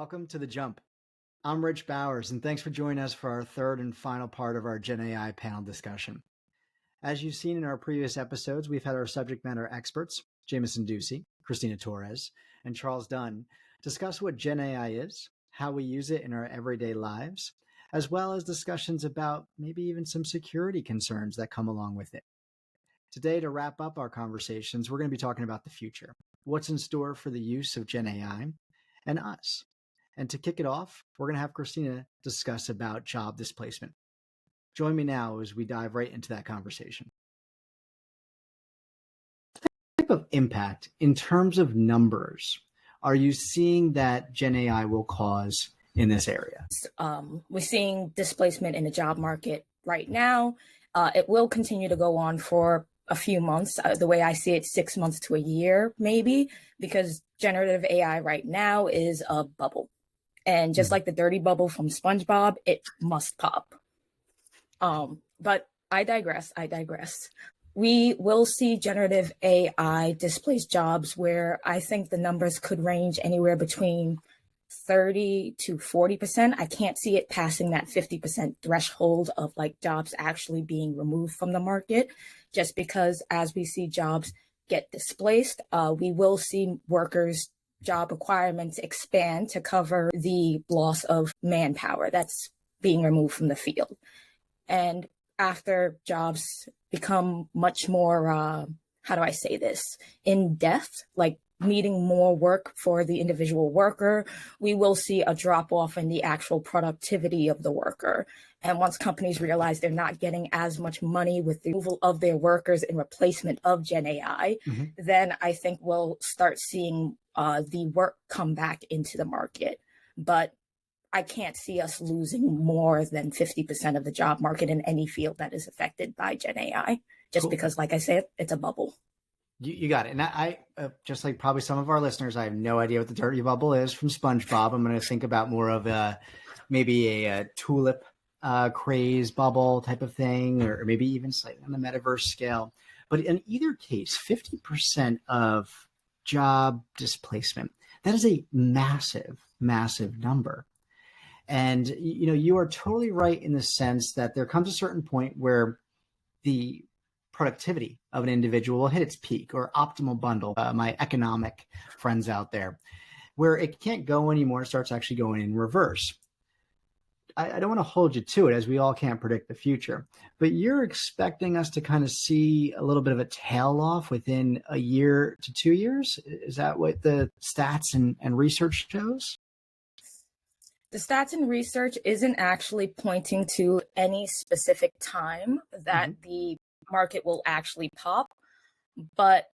Welcome to The Jump. I'm Rich Bowers, and thanks for joining us for our third and final part of our GenAI panel discussion. As you've seen in our previous episodes, we've had our subject matter experts, Jamison Ducey, Christina Torres, and Charles Dunn, discuss what GenAI is, how we use it in our everyday lives, as well as discussions about maybe even some security concerns that come along with it. Today, to wrap up our conversations, we're going to be talking about the future, what's in store for the use of GenAI, and us. And to kick it off, we're going to have Christina discuss about job displacement. Join me now as we dive right into that conversation. What type of impact in terms of numbers are you seeing that GenAI will cause in this area? We're seeing displacement in the job market right now. It will continue to go on for a few months. The way I see it, 6 months to a year, maybe, because generative AI right now is a bubble. And just like the dirty bubble from SpongeBob, it must pop. But I digress. We will see generative AI displace jobs where I think the numbers could range anywhere between 30 to 40%. I can't see it passing that 50% threshold of like jobs actually being removed from the market, just because as we see jobs get displaced, we will see workers' job requirements expand to cover the loss of manpower that's being removed from the field. And after jobs become much more, how do I say this, in depth, like needing more work for the individual worker, we will see a drop off in the actual productivity of the worker. And once companies realize they're not getting as much money with the removal of their workers in replacement of GenAI, then I think we'll start seeing the work come back into the market. But I can't see us losing more than 50% of the job market in any field that is affected by GenAI, just because, like I said, it's a bubble. You got it. And I just like probably some of our listeners, I have no idea what the dirty bubble is from SpongeBob. I'm going to think about more of maybe a tulip craze bubble type of thing, or maybe even slightly on the metaverse scale. But in either case, 50% of job displacement, that is a massive, massive number. And, you are totally right in the sense that there comes a certain point where the productivity of an individual will hit its peak or optimal bundle, my economic friends out there, where it can't go anymore, it starts actually going in reverse. I don't want to hold you to it, as we all can't predict the future, but you're expecting us to kind of see a little bit of a tail off within a year to 2 years? Is that what the stats and research shows? The stats and research isn't actually pointing to any specific time that the market will actually pop, but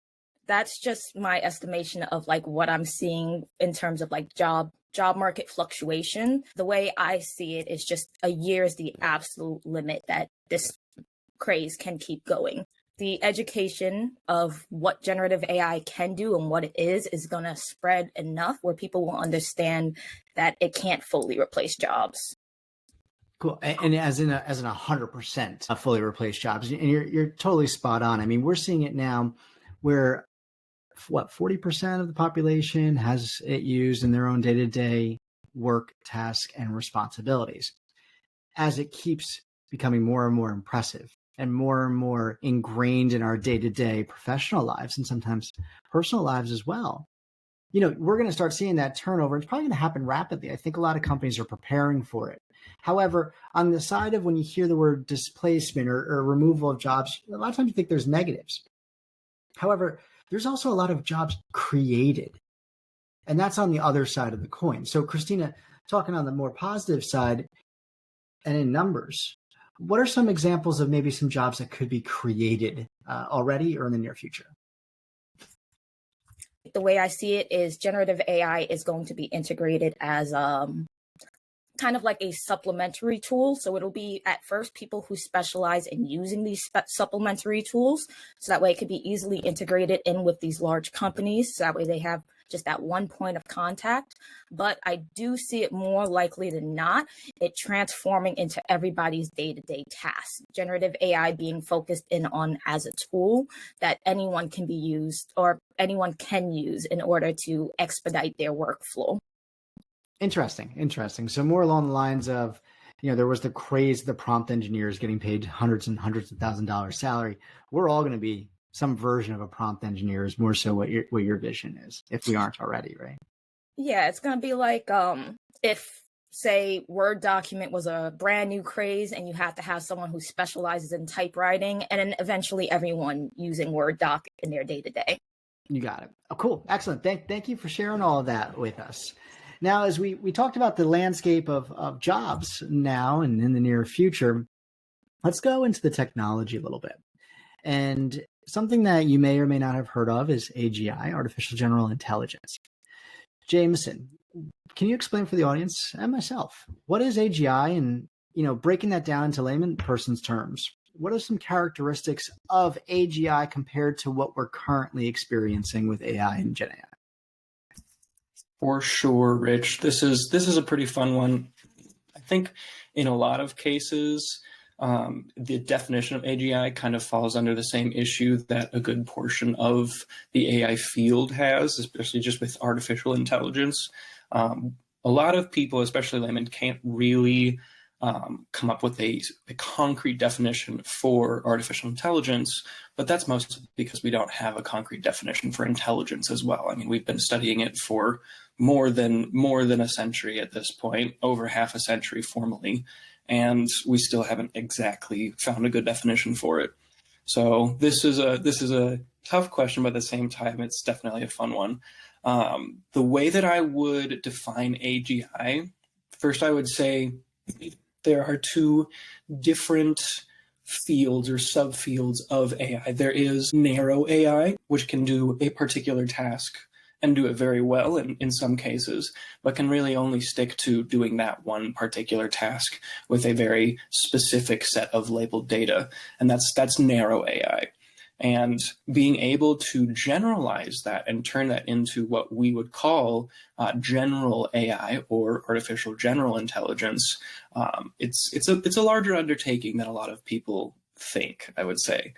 that's just my estimation of like what I'm seeing in terms of like job market fluctuation. The way I see it is just a year is the absolute limit that this craze can keep going. The education of what generative AI can do and what it is going to spread enough where people will understand that it can't fully replace jobs. Cool. And as in 100% fully replaced jobs, and you're totally spot on. I mean, we're seeing it now where 40% of the population has it used in their own day-to-day work, task, and responsibilities. As it keeps becoming more and more impressive and more ingrained in our day-to-day professional lives and sometimes personal lives as well, we're going to start seeing that turnover. It's probably going to happen rapidly. I think a lot of companies are preparing for it. However, on the side of when you hear the word displacement or removal of jobs, a lot of times you think there's negatives. However, there's also a lot of jobs created, and that's on the other side of the coin. So Christina, talking on the more positive side and in numbers, what are some examples of maybe some jobs that could be created already or in the near future? The way I see it is generative AI is going to be integrated as kind of like a supplementary tool. So it'll be at first people who specialize in using these supplementary tools. So that way it could be easily integrated in with these large companies. So that way they have just that one point of contact. But I do see it more likely than not, it transforming into everybody's day-to-day tasks. Generative AI being focused in on as a tool that anyone can be used or anyone can use in order to expedite their workflow. Interesting. So more along the lines of, there was the craze of the prompt engineers getting paid hundreds and hundreds of $1,000 salary. We're all going to be some version of a prompt engineer is more so what your vision is, if we aren't already, right? Yeah, it's going to be like if, say, Word document was a brand new craze and you have to have someone who specializes in typewriting, and then eventually everyone using Word doc in their day-to-day. You got it. Oh, cool. Excellent. Thank you for sharing all of that with us. Now, as we talked about the landscape of jobs now and in the near future, let's go into the technology a little bit. And something that you may or may not have heard of is AGI, artificial general intelligence. Jamison, can you explain for the audience and myself, what is AGI? And, breaking that down into layman person's terms, what are some characteristics of AGI compared to what we're currently experiencing with AI and GenAI? For sure, Rich. This is a pretty fun one. I think in a lot of cases, the definition of AGI kind of falls under the same issue that a good portion of the AI field has, especially just with artificial intelligence. A lot of people, especially laymen, can't really come up with a concrete definition for artificial intelligence, but that's mostly because we don't have a concrete definition for intelligence as well. I mean, we've been studying it for more than a century at this point, over half a century formally, and we still haven't exactly found a good definition for it. So this is a tough question, but at the same time, it's definitely a fun one. The way that I would define AGI, first I would say there are two different fields or subfields of AI. There is narrow AI, which can do a particular task and do it very well in some cases, but can really only stick to doing that one particular task with a very specific set of labeled data. And that's narrow AI. And being able to generalize that and turn that into what we would call general AI or artificial general intelligence, it's a larger undertaking than a lot of people think, I would say.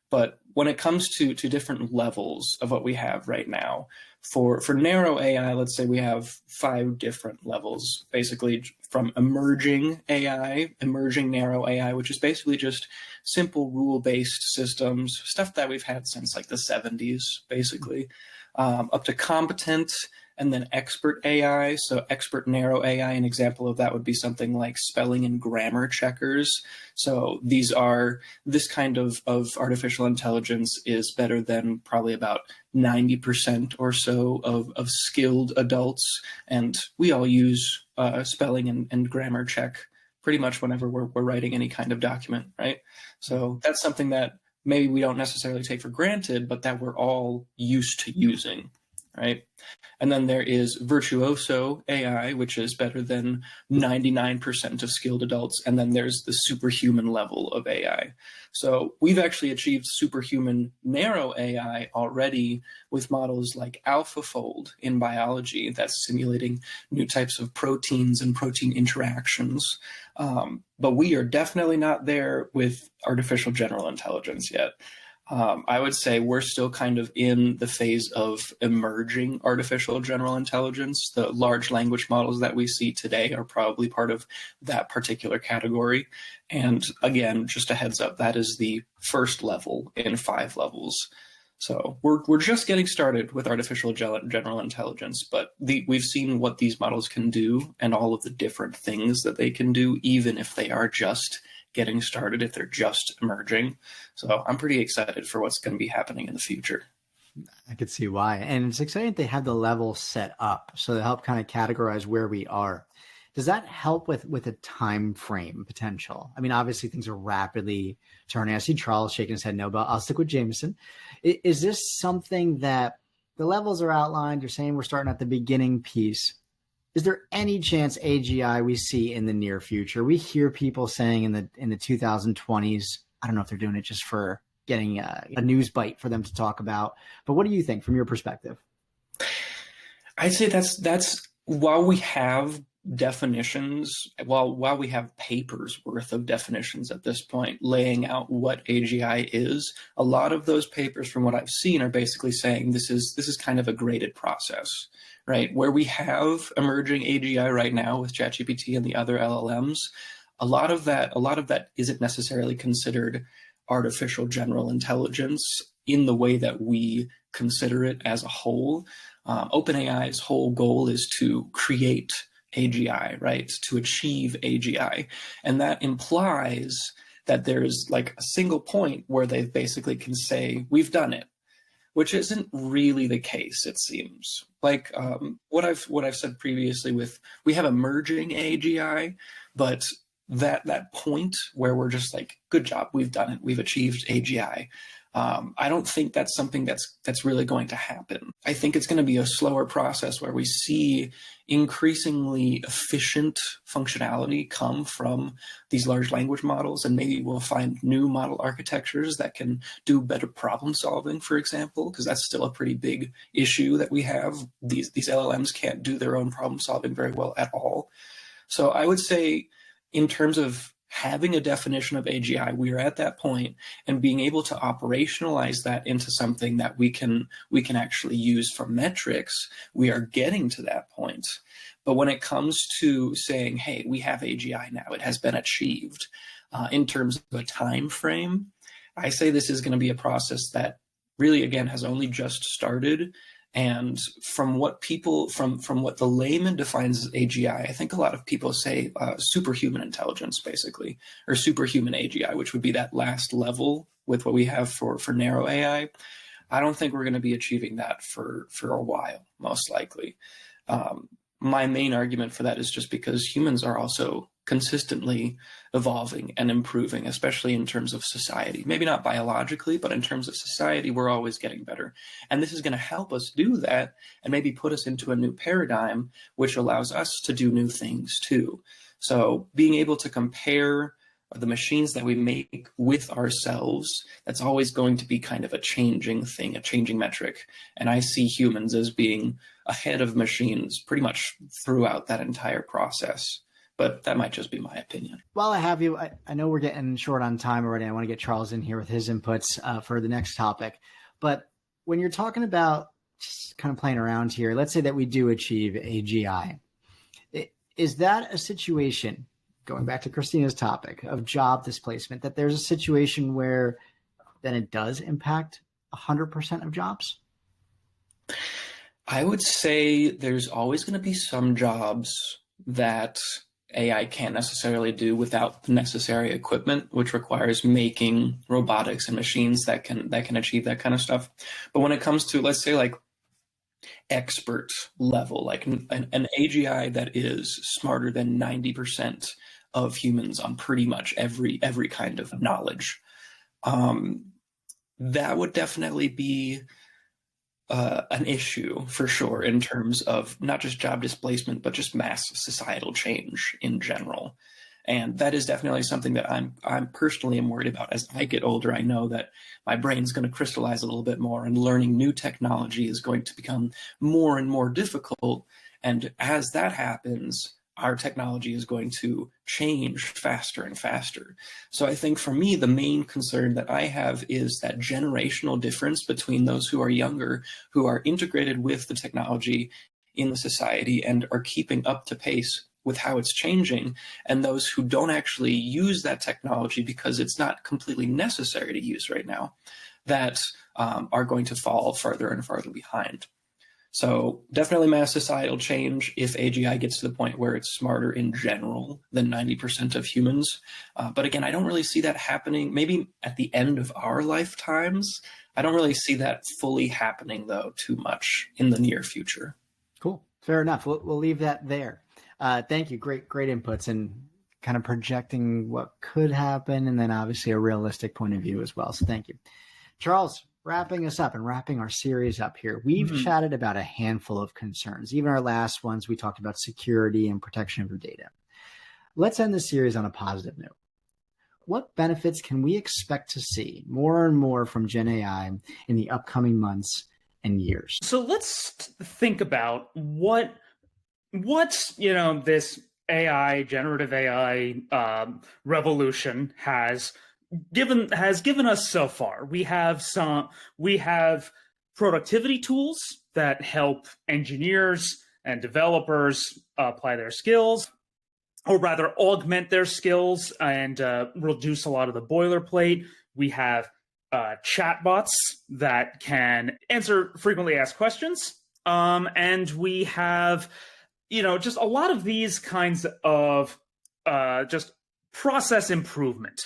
But when it comes to different levels of what we have right now, for narrow AI, let's say we have 5 different levels, basically from emerging AI, emerging narrow AI, which is basically just simple rule-based systems, stuff that we've had since like the 70s, basically, up to competent and then expert AI. So expert narrow AI, an example of that would be something like spelling and grammar checkers. So this kind of artificial intelligence is better than probably about 90% or so of skilled adults. And we all use spelling and grammar check pretty much whenever we're writing any kind of document, right? So that's something that maybe we don't necessarily take for granted, but that we're all used to using, right? And then there is virtuoso AI, which is better than 99% of skilled adults. And then there's the superhuman level of AI. So we've actually achieved superhuman narrow AI already with models like AlphaFold in biology that's simulating new types of proteins and protein interactions. But we are definitely not there with artificial general intelligence yet. I would say we're still kind of in the phase of emerging artificial general intelligence. The large language models that we see today are probably part of that particular category. And again, just a heads up, that is the first level in 5 levels. So we're just getting started with artificial general intelligence, but we've seen what these models can do and all of the different things that they can do, even if they are just getting started, if they're just emerging. So I'm pretty excited for what's going to be happening in the future. I could see why. And it's exciting they have the level set up so they help kind of categorize where we are. Does that help with a time frame potential? I mean, obviously things are rapidly turning. I see Charles shaking his head no, but I'll stick with Jamison. Is this something that the levels are outlined? You're saying we're starting at the beginning piece. Is there any chance AGI we see in the near future? We hear people saying in the 2020s, I don't know if they're doing it just for getting a news bite for them to talk about, but what do you think from your perspective? I'd say that's while we have definitions, while we have papers worth of definitions at this point laying out what AGI is, a lot of those papers from what I've seen are basically saying this is kind of a graded process, right? Where we have emerging AGI right now with ChatGPT and the other LLMs, a lot of that isn't necessarily considered artificial general intelligence in the way that we consider it as a whole. OpenAI's whole goal is to create AGI, right? To achieve AGI. And that implies that there's like a single point where they basically can say, we've done it, which isn't really the case, it seems. Like what I've said previously with, we have emerging AGI, but that point where we're just like, good job, we've done it, we've achieved AGI. I don't think that's something that's really going to happen. I think it's going to be a slower process where we see increasingly efficient functionality come from these large language models, and maybe we'll find new model architectures that can do better problem solving, for example, because that's still a pretty big issue that we have. These LLMs can't do their own problem solving very well at all. So I would say, in terms of having a definition of AGI, we are at that point, and being able to operationalize that into something that we can actually use for metrics, we are getting to that point. But when it comes to saying, hey, we have AGI now, it has been achieved, in terms of a time frame, I say this is going to be a process that really, again, has only just started. And from what people, from what the layman defines as AGI, I think a lot of people say superhuman intelligence, basically, or superhuman AGI, which would be that last level with what we have for narrow AI. I don't think we're going to be achieving that for a while, most likely. My main argument for that is just because humans are also consistently evolving and improving, especially in terms of society. Maybe not biologically, but in terms of society, we're always getting better. And this is going to help us do that and maybe put us into a new paradigm, which allows us to do new things too. So being able to compare the machines that we make with ourselves, that's always going to be kind of a changing thing, a changing metric. And I see humans as being ahead of machines pretty much throughout that entire process. But that might just be my opinion. While I have you, I know we're getting short on time already. I want to get Charles in here with his inputs for the next topic. But when you're talking about just kind of playing around here, let's say that we do achieve AGI. Is that a situation, going back to Christina's topic of job displacement, that there's a situation where then it does impact 100% of jobs? I would say there's always going to be some jobs that AI can't necessarily do without the necessary equipment, which requires making robotics and machines that can achieve that kind of stuff. But when it comes to, let's say, like expert level, like an AGI that is smarter than 90% of humans on pretty much every kind of knowledge, that would definitely be an issue for sure in terms of not just job displacement, but just mass societal change in general. And that is definitely something that I'm personally am worried about. As I get older, I know that my brain's going to crystallize a little bit more, and learning new technology is going to become more and more difficult. And as that happens, our technology is going to change faster and faster. So I think for me, the main concern that I have is that generational difference between those who are younger, who are integrated with the technology in the society and are keeping up to pace with how it's changing, and those who don't actually use that technology because it's not completely necessary to use right now, that are going to fall further and farther behind. So definitely mass societal change if AGI gets to the point where it's smarter in general than 90% of humans. But again, I don't really see that happening. Maybe at the end of our lifetimes. I don't really see that fully happening, though, too much in the near future. Cool. Fair enough. We'll leave that there. Thank you. Great inputs and kind of projecting what could happen, and then obviously a realistic point of view as well. So thank you. Charles, wrapping us up and wrapping our series up here, we've chatted about a handful of concerns. Even our last ones, we talked about security and protection of your data. Let's end the series on a positive note. What benefits can we expect to see more and more from GenAI in the upcoming months and years? So let's think about what what, this AI, generative AI revolution has given us so far. We have productivity tools that help engineers and developers apply their skills, or rather augment their skills and reduce a lot of the boilerplate. We have chatbots that can answer frequently asked questions. And we have, just a lot of these kinds of just process improvement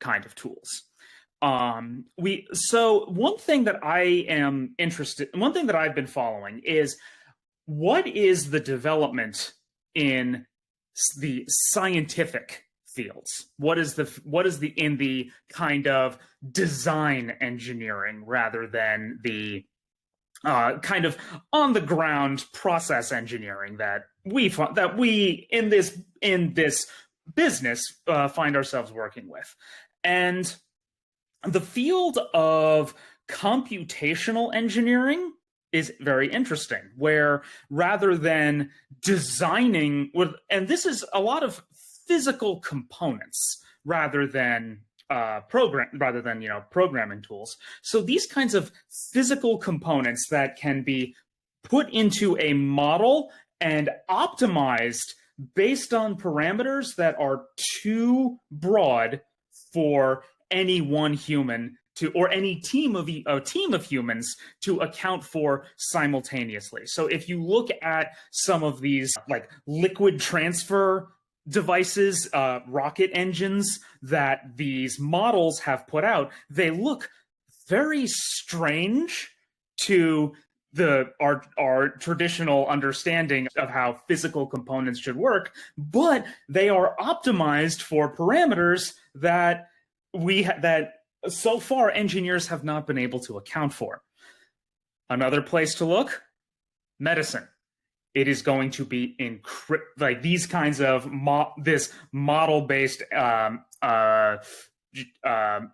kind of tools. So one thing that one thing that I've been following is, what is the development in the scientific fields? What is in the kind of design engineering rather than the kind of on the ground process engineering that we in this business find ourselves working with? And the field of computational engineering is very interesting, where rather than designing and this is a lot of physical components rather than programming tools. So these kinds of physical components that can be put into a model and optimized based on parameters that are too broad for any one human or any team of humans to account for simultaneously. So if you look at some of these like liquid transfer devices, rocket engines that these models have put out, they look very strange to our traditional understanding of how physical components should work, but they are optimized for parameters that so far engineers have not been able to account for. Another place to look, medicine. It is going to be like these kinds of this model-based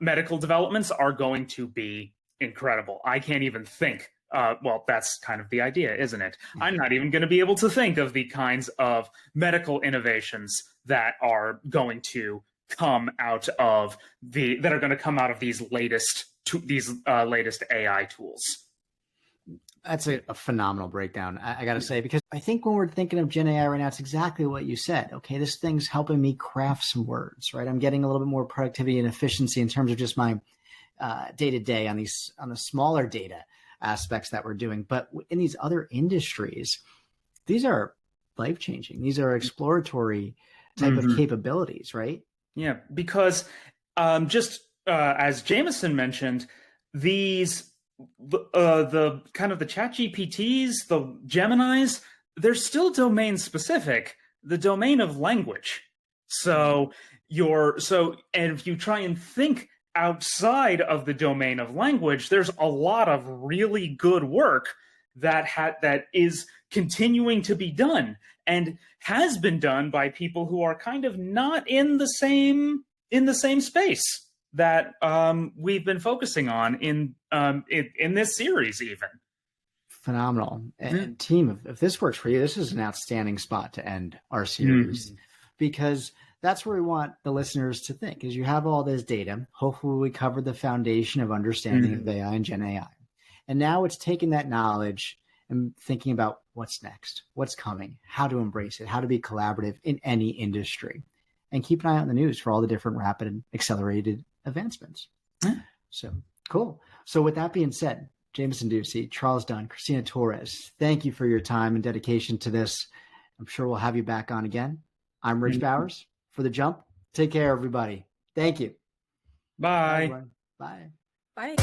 medical developments are going to be incredible. I can't even think. Well, that's kind of the idea, isn't it? I'm not even going to be able to think of the kinds of medical innovations that are going to come out of these latest AI tools. That's a phenomenal breakdown, I got to say, because I think when we're thinking of GenAI right now, it's exactly what you said. Okay, this thing's helping me craft some words, right? I'm getting a little bit more productivity and efficiency in terms of just my day-to-day on the smaller data aspects that we're doing. But in these other industries, these are life-changing. These are exploratory type of capabilities, right? Yeah, because as Jamison mentioned, these the kind of the ChatGPTs, the Geminis, they're still domain specific, the domain of language. So and if you try and think outside of the domain of language, there's a lot of really good work that is continuing to be done and has been done by people who are kind of not in the same space that we've been focusing on in this series even. Phenomenal. And team, if this works for you, this is an outstanding spot to end our series, because that's where we want the listeners to think. As you have all this data, hopefully we covered the foundation of understanding of AI and GenAI. And now it's taking that knowledge and thinking about what's next, what's coming, how to embrace it, how to be collaborative in any industry, and keep an eye out on the news for all the different rapid and accelerated advancements. So cool. So with that being said, Jamison Ducey, Charles Dunn, Christina Torres, thank you for your time and dedication to this. I'm sure we'll have you back on again. I'm Rich Bowers for The Jump. Take care, everybody. Thank you. Bye. Bye. Bye.